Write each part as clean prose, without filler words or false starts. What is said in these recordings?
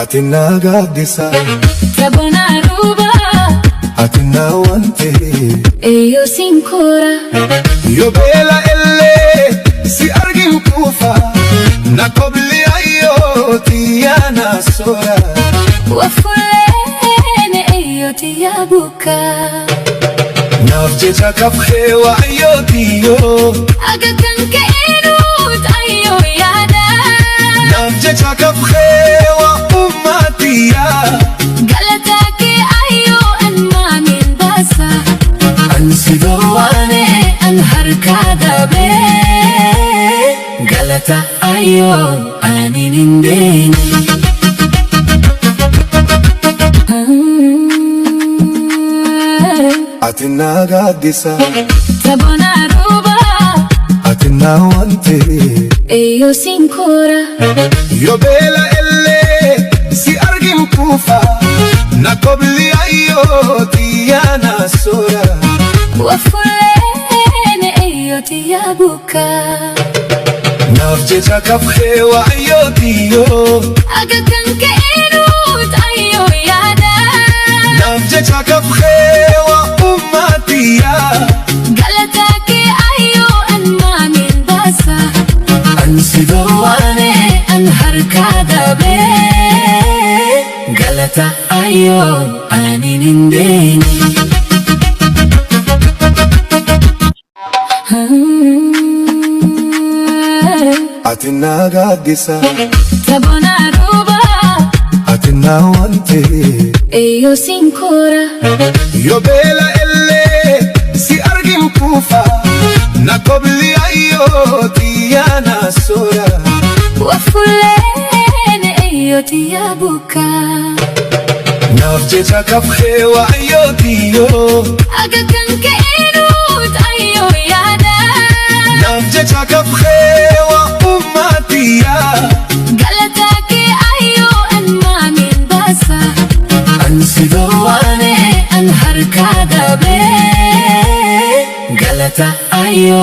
atinna gaddisa Tabona ruba atinna wante eyo sinkora yo bela elle si argin kufa na kobli ayo tiyana sora wafulene eyo tiyabuka nafje chakaf khewa ayo tiyo aga kanke enut ayo yada nafje chakaf khewa ummatiya galataki ayo anma min basa ansidawane an harkada be galata ayo aninindeni atinna gaddisa Tabona ruba atinna wante eyo sinkora yo bela elle si argin kufa na kobli ayo tiyana sora wafulene eyo tiyabuka nafje chakaf khewa ayo tiyo aga kanke enut ayo yada nafje chakaf khewa ummatiya galataki ayo anma min basa ansidawane an harkada be galata ayo aninindeni atinna gaddisa Tabona ruba atinna wante eyo sinkora yo bela elle si argin kufa na kobli ayo tiyana sora wafulene eyo tiyabuka nafje chakaf khewa ayo tiyo aga kanke enut ayo yada nafje chakaf khewa ummatiya galataki ayo anma min basa ansidawane an harkada be galata ayo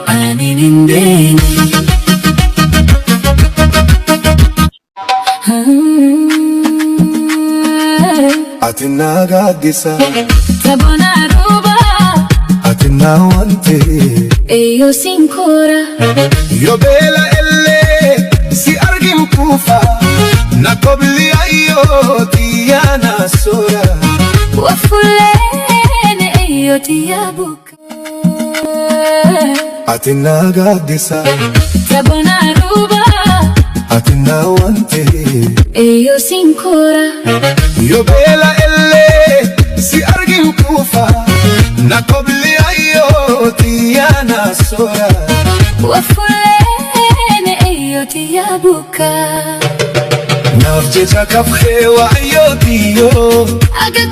aninindeni atinna gaddisa Tabona ruba atinna wante eyo sinkora yo bela elle si argin kufa na kobli ayo tiyana sora wafulene eyo tiyabuka atinna gaddisa Tabona ruba atinna wante eyo sinkora yo bela elle si argin kufa na kobli ayo tiyana sora wafulene eyo tiyabuka nafje chakaf khewa ayo tiyo aga